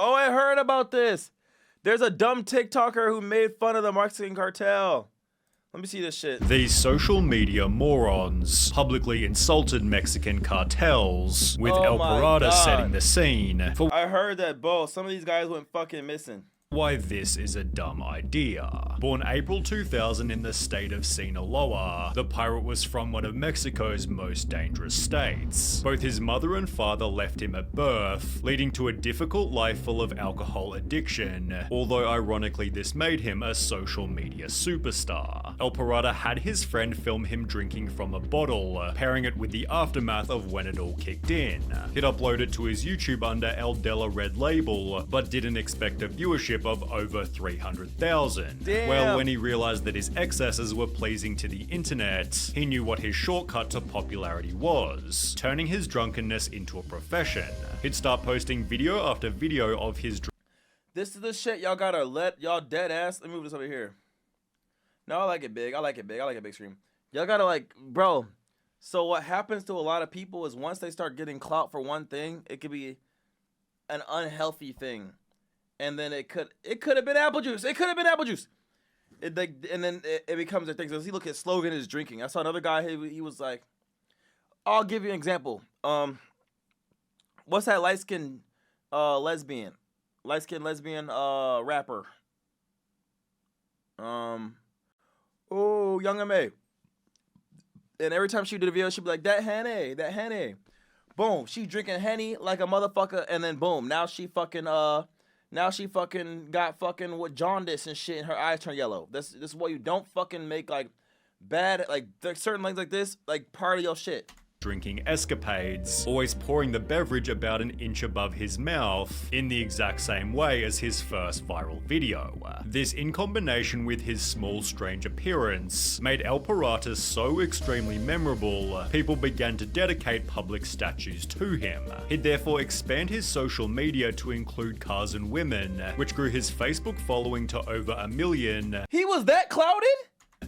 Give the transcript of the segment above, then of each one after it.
Oh, I heard about this. There's a dumb TikToker who made fun of the Mexican cartel. Let me see this shit. These social media morons publicly insulted Mexican cartels, with El Pirata setting the scene for I heard that both. Some of these guys went fucking missing. why this is a dumb idea. Born April 2000 in the state of Sinaloa, the pirate was from one of Mexico's most dangerous states. Both his mother and father left him at birth, leading to a difficult life full of alcohol addiction, although ironically this made him a social media superstar. El Pirata had his friend film him drinking from a bottle, pairing it with the aftermath of when it all kicked in. He'd upload it to his YouTube under El Della Red Label, but didn't expect a viewership of over 300,000. Well, when he realized that his excesses were pleasing to the internet, he knew what his shortcut to popularity was, turning his drunkenness into a profession. He'd start posting video after video of his This is the shit y'all gotta let y'all dead ass. Let me move this over here. No, I like it big. I like it big. I like a big screen. Y'all gotta like, bro. So what happens to a lot of people is once they start getting clout for one thing, it could be an unhealthy thing. And then it could have been apple juice. It could have been apple juice. And then it becomes a thing. So he look at slogan is drinking. I saw another guy. He was like, I'll give you an example. What's that light skinned lesbian rapper? Young M.A. And every time she did a video, she'd be like, that Henny. Boom, she drinking Henny like a motherfucker, and then boom, now she fucking got fucking with jaundice and shit, and her eyes turn yellow. This is why you don't fucking make like bad, like certain things like this, like part of your shit. Drinking escapades, always pouring the beverage about an inch above his mouth in the exact same way as his first viral video. This, in combination with his small strange appearance, made El Pirata so extremely memorable, people began to dedicate public statues to him. He'd therefore expand his social media to include cars and women, which grew his Facebook following to over 1 million. He was that clouded?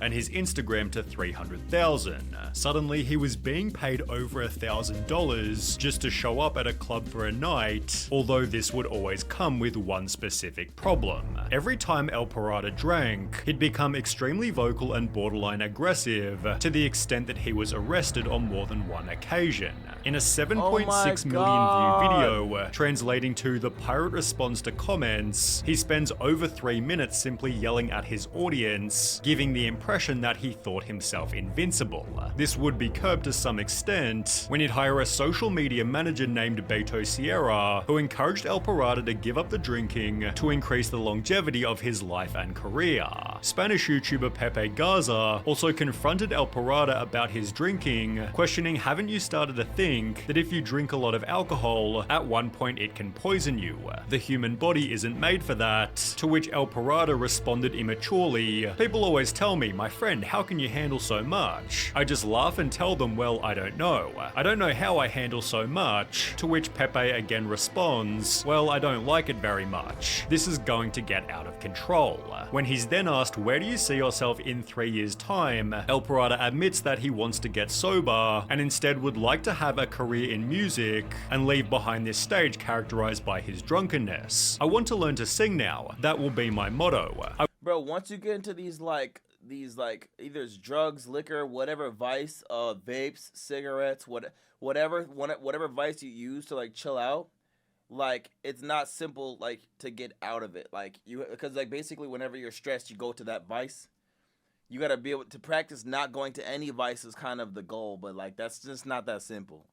And his Instagram to 300,000. Suddenly, he was being paid over $1,000 just to show up at a club for a night, although this would always come with one specific problem. Every time El Pirata drank, he'd become extremely vocal and borderline aggressive, to the extent that he was arrested on more than one occasion. In a 7.6 million view video, translating to The Pirate Responds to Comments, he spends over 3 minutes simply yelling at his audience, giving the impression that he thought himself invincible. This would be curbed to some extent when he'd hire a social media manager named Beto Sierra, who encouraged El Pirata to give up the drinking to increase the longevity of his life and career. Spanish YouTuber Pepe Garza also confronted El Pirata about his drinking, questioning, haven't you started to think that if you drink a lot of alcohol, at one point it can poison you? The human body isn't made for that, to which El Pirata responded immaturely, people always tell me, my friend, how can you handle so much? I just laugh and tell them, well, I don't know. I don't know how I handle so much, to which Pepe again responds, well, I don't like it very much. This is going to get out of control. When he's then asked, where do you see yourself in 3 years' time? El Pirata admits that he wants to get sober, and instead would like to have a career in music, and leave behind this stage characterized by his drunkenness. I want to learn to sing now. That will be my motto. Bro, once you get into these either it's drugs, liquor, whatever vice, vapes, cigarettes, whatever vice you use to like chill out, like it's not simple like to get out of it. Like because like basically whenever you're stressed, you go to that vice. You gotta be able to practice not going to any vice is kind of the goal, but like that's just not that simple.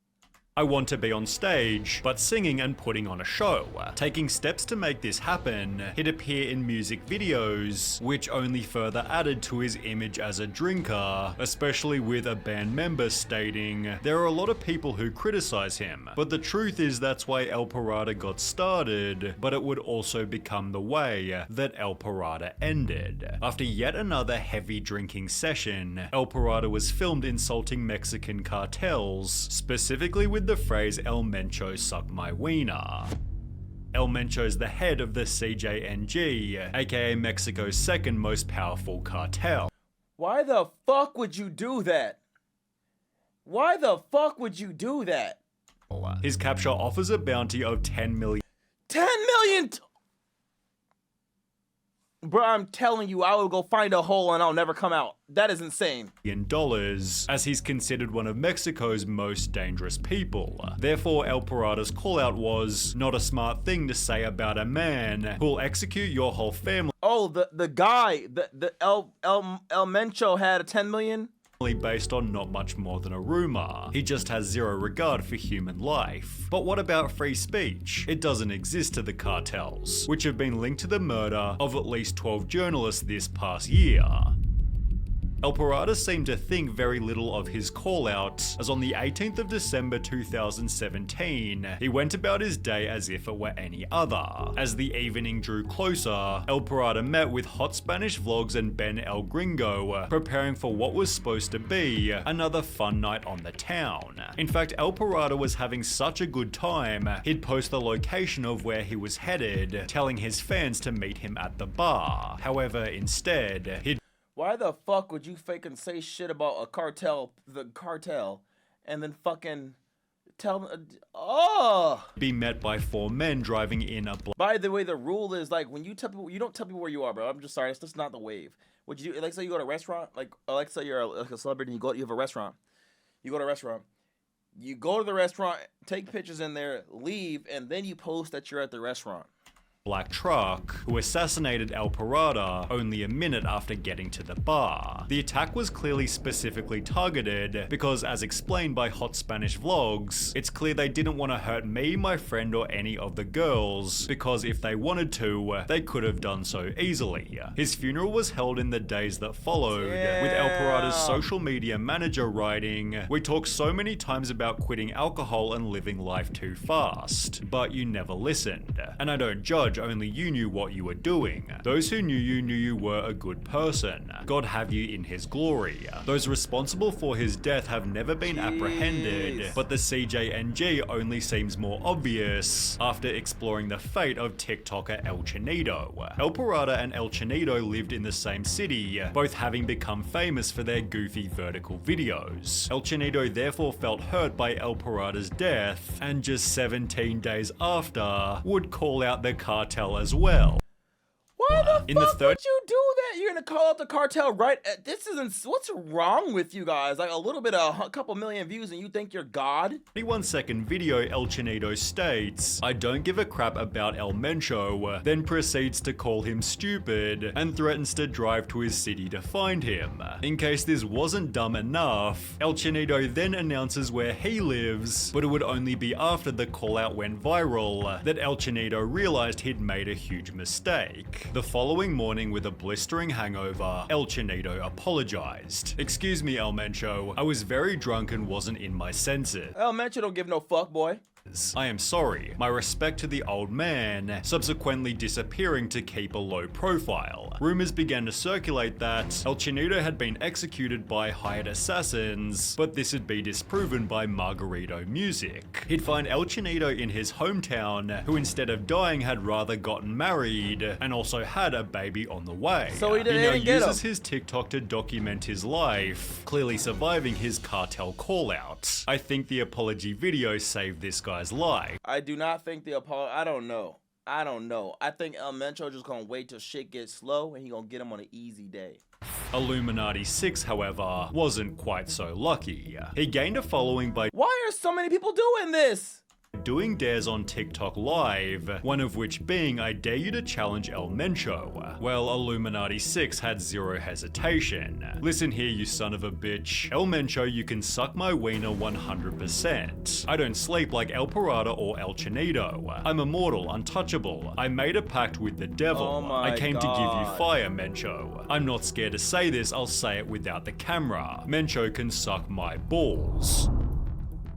I want to be on stage, but singing and putting on a show. Taking steps to make this happen, he'd appear in music videos, which only further added to his image as a drinker, especially with a band member stating, there are a lot of people who criticize him, but the truth is that's why El Pirata got started, but it would also become the way that El Pirata ended. After yet another heavy drinking session, El Pirata was filmed insulting Mexican cartels, specifically with the phrase El Mencho suck my wiener. El Mencho's the head of the CJNG, aka Mexico's second most powerful cartel. Why the fuck would you do that? Why the fuck would you do that? His capture offers a bounty of 10 million. 10 million Bro, I'm telling you, I will go find a hole and I'll never come out. That is insane. Dollars, as he's considered one of Mexico's most dangerous people. Therefore, El Parada's callout was not a smart thing to say about a man who'll execute your whole family. Oh, the guy, the El Mencho had a 10 million. Based on not much more than a rumor. He just has zero regard for human life. But what about free speech? It doesn't exist to the cartels, which have been linked to the murder of at least 12 journalists this past year. El Parada seemed to think very little of his call-out, as on the 18th of December 2017, he went about his day as if it were any other. As the evening drew closer, El Parada met with Hot Spanish Vlogs and Ben El Gringo, preparing for what was supposed to be another fun night on the town. In fact, El Parada was having such a good time, he'd post the location of where he was headed, telling his fans to meet him at the bar. However, instead, he'd Why the fuck would you fucking say shit about a cartel, the cartel, and then fucking tell them, be met by 4 men driving in a By the way, the rule is like when you tell people, you don't tell people where you are, bro. I'm just sorry, it's just not the wave. Would you do, like say you go to a restaurant, like say you're like a celebrity, and you have a restaurant. You go to a restaurant. You go to the restaurant, take pictures in there, leave, and then you post that you're at the restaurant. black truck, who assassinated El Parada only a minute after getting to the bar. The attack was clearly specifically targeted because, as explained by Hot Spanish Vlogs, it's clear they didn't want to hurt me, my friend, or any of the girls, because if they wanted to, they could have done so easily. His funeral was held in the days that followed, with El Parada's social media manager writing, "We talk so many times about quitting alcohol and living life too fast, but you never listened. And I don't judge, only you knew what you were doing. Those who knew you were a good person. God have you in his glory. Those responsible for his death have never been apprehended, but the CJNG only seems more obvious after exploring the fate of TikToker El Chinito. El Parada and El Chinito lived in the same city, both having become famous for their goofy vertical videos. El Chinito therefore felt hurt by El Parada's death, and just 17 days after, would call out the cartel as well. Why the fuck would you do that? You're gonna call out the cartel right at, this isn't, what's wrong with you guys? Like a little bit of a couple million views and you think you're God? 21-second video, El Chinito states, "I don't give a crap about El Mencho," then proceeds to call him stupid and threatens to drive to his city to find him. In case this wasn't dumb enough, El Chinito then announces where he lives, but it would only be after the call out went viral that El Chinito realized he'd made a huge mistake. The following morning, with a blistering hangover, El Chinito apologized. "Excuse me, El Mencho, I was very drunk and wasn't in my senses. El Mencho don't give no fuck, boy. I am sorry. My respect to the old man," subsequently disappearing to keep a low profile. Rumors began to circulate that El Chinito had been executed by hired assassins, but this would be disproven by Margarito Music. He'd find El Chinito in his hometown, who instead of dying had rather gotten married, and also had a baby on the way. So he now didn't get uses him. his TikTok to document his life, clearly surviving his cartel call-out. I think the apology video saved this guy's life. I do not think the apology, I don't know. I think El Mencho just gonna wait till shit gets slow and he gonna get him on an easy day. Illuminati 6, however, wasn't quite so lucky. He gained a following by Why are so many people doing this? doing dares on TikTok Live, one of which being "I dare you to challenge El Mencho." Well, Illuminati 6 had zero hesitation. "Listen here, you son of a bitch. El Mencho, you can suck my wiener 100%. I don't sleep like El Parada or El Chinito. I'm immortal, untouchable. I made a pact with the devil. Oh my I came to give you God. fire, Mencho. I'm not scared to say this, I'll say it without the camera. Mencho can suck my balls."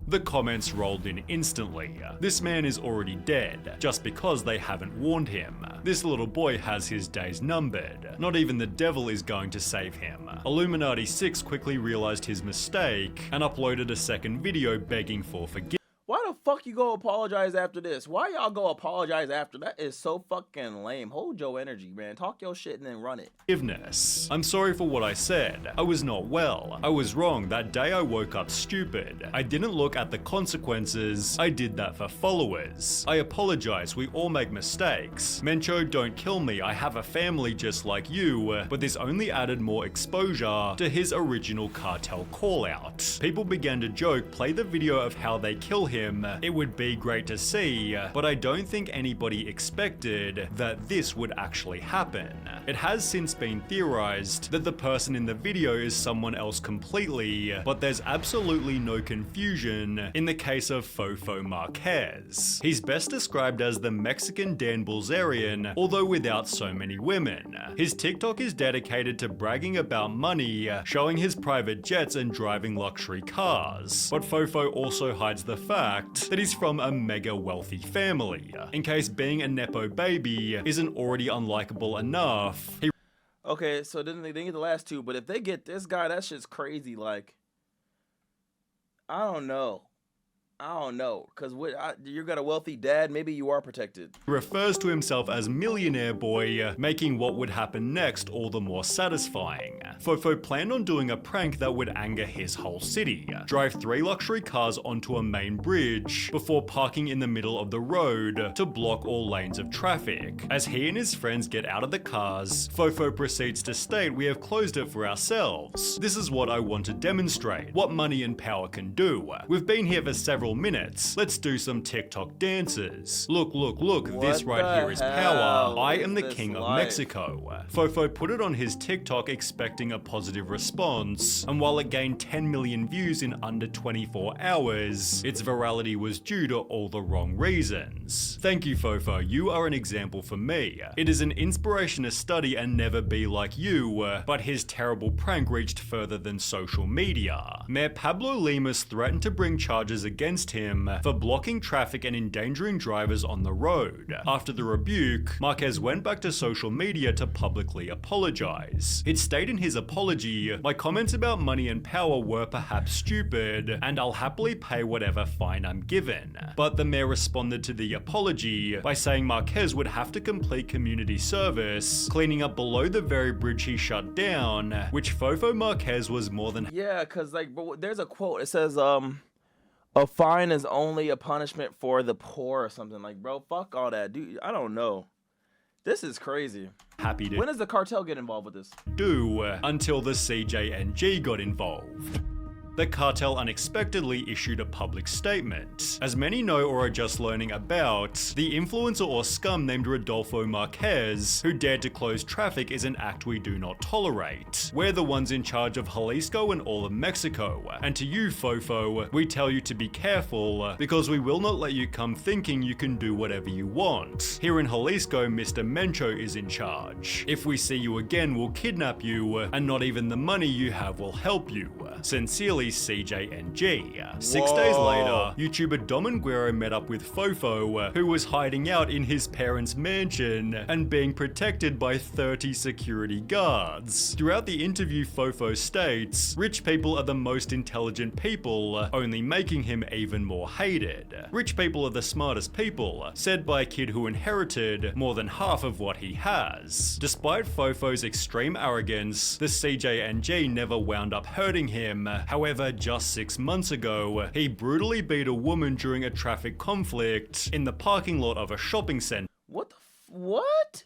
The comments rolled in instantly. This man is already dead, just because they haven't warned him. This little boy has his days numbered. Not even the devil is going to save him. Illuminati 6 quickly realized his mistake and uploaded a second video begging for forgiveness. Why the fuck you go apologize after this? Why y'all go apologize after? That is so fucking lame. Hold your energy, man. Talk your shit and then run it. Forgiveness. I'm sorry for what I said. I was not well. I was wrong. That day I woke up stupid. I didn't look at the consequences. I did that for followers. I apologize. We all make mistakes. Mencho, don't kill me. I have a family just like you. But this only added more exposure to his original cartel call out. People began to joke, play the video of how they kill him. It would be great to see, but I don't think anybody expected that this would actually happen. It has since been theorized that the person in the video is someone else completely, but there's absolutely no confusion in the case of Fofo Marquez. He's best described as the Mexican Dan Bilzerian, although without so many women. His TikTok is dedicated to bragging about money, showing his private jets and driving luxury cars. But Fofo also hides the fact that he's from a mega wealthy family, in case being a nepo baby isn't already unlikable enough. Okay, so then they didn't get the last two, but if they get this guy, that shit's crazy. Like, I don't know. Because you got a wealthy dad, maybe you are protected. He refers to himself as Millionaire Boy, making what would happen next all the more satisfying. Fofo planned on doing a prank that would anger his whole city. Drive 3 luxury cars onto a main bridge before parking in the middle of the road to block all lanes of traffic. As he and his friends get out of the cars, Fofo proceeds to state, "We have closed it for ourselves. This is what I want to demonstrate, what money and power can do. We've been here for several minutes. Let's do some TikTok dances. Look, this right here is power. I am the king of Mexico." Fofo put it on his TikTok expecting a positive response, and while it gained 10 million views in under 24 hours, its virality was due to all the wrong reasons. Thank you, Fofo. You are an example for me. It is an inspiration to study and never be like you, but his terrible prank reached further than social media. Mayor Pablo Lemus threatened to bring charges against him for blocking traffic and endangering drivers on the road. After the rebuke, Marquez went back to social media to publicly apologize. It stated in his apology, "My comments about money and power were perhaps stupid, and I'll happily pay whatever fine I'm given." But the mayor responded to the apology by saying Marquez would have to complete community service, cleaning up below the very bridge he shut down, which Fofo Marquez was more than— Yeah, because like, but there's a quote. It says, a fine is only a punishment for the poor or something. Like, bro, fuck all that, dude. I don't know. This is crazy. Happy to When does the cartel get involved with this? do until the CJNG got involved. The cartel unexpectedly issued a public statement. As many know or are just learning about, the influencer or scum named Rodolfo Marquez, who dared to close traffic, is an act we do not tolerate. We're the ones in charge of Jalisco and all of Mexico, and to you, Fofo, we tell you to be careful, because we will not let you come thinking you can do whatever you want. Here in Jalisco, Mr. Mencho is in charge. If we see you again, we'll kidnap you, and not even the money you have will help you. Sincerely, CJNG. 6 days later, YouTuber Dom Guerrero met up with Fofo, who was hiding out in his parents' mansion and being protected by 30 security guards. Throughout the interview, Fofo states, "Rich people are the most intelligent people, only making him even more hated. Rich people are the smartest people," said by a kid who inherited more than half of what he has. Despite Fofo's extreme arrogance, the CJNG never wound up hurting him. However, just 6 months ago, he brutally beat a woman during a traffic conflict in the parking lot of a shopping center. What?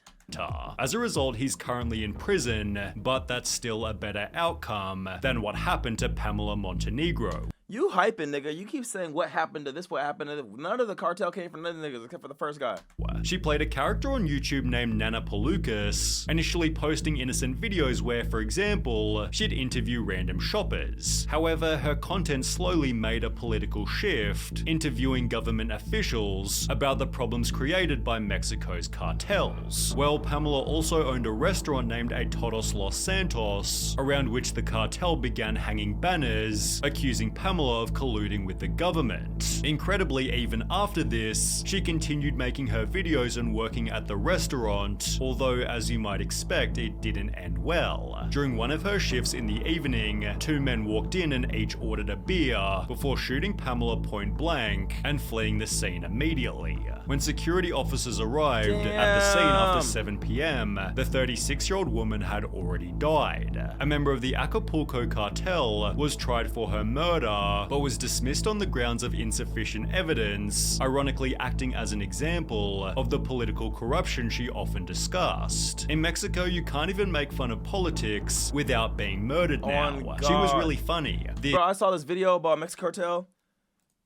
As a result, he's currently in prison, but that's still a better outcome than what happened to Pamela Montenegro. You hyping, nigga. You keep saying what happened to this, what happened to this. None of the cartel came from none niggas except for the first guy. She played a character on YouTube named Nana Pelucas, initially posting innocent videos where, for example, she'd interview random shoppers. However, her content slowly made a political shift, interviewing government officials about the problems created by Mexico's cartels. Well, Pamela also owned a restaurant named A Todos Los Santos, around which the cartel began hanging banners, accusing Pamela Pamela of colluding with the government. Incredibly, even after this, she continued making her videos and working at the restaurant, although as you might expect, it didn't end well. During one of her shifts in the evening, 2 men walked in and each ordered a beer before shooting Pamela point blank and fleeing the scene immediately. When security officers arrived at the scene after 7 p.m., the 36-year-old woman had already died. A member of the Acapulco cartel was tried for her murder, but was dismissed on the grounds of insufficient evidence, ironically acting as an example of the political corruption she often discussed. In Mexico, you can't even make fun of politics without being murdered now. She was really funny. Bro, I saw this video about Mexican Cartel,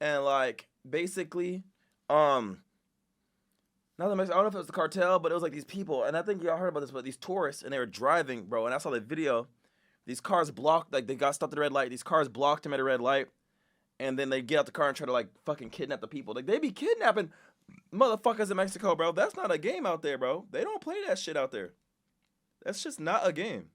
and like, basically, not the Mexican, I don't know if it was the cartel, but it was like these people, and I think y'all heard about this, but these tourists, and they were driving, bro, and I saw the video. These cars blocked, like they got stopped at a red light. These cars blocked them at a red light, and then they get out the car and try to like fucking kidnap the people. Like they be kidnapping motherfuckers in Mexico, bro. That's not a game out there, bro. They don't play that shit out there. That's just not a game.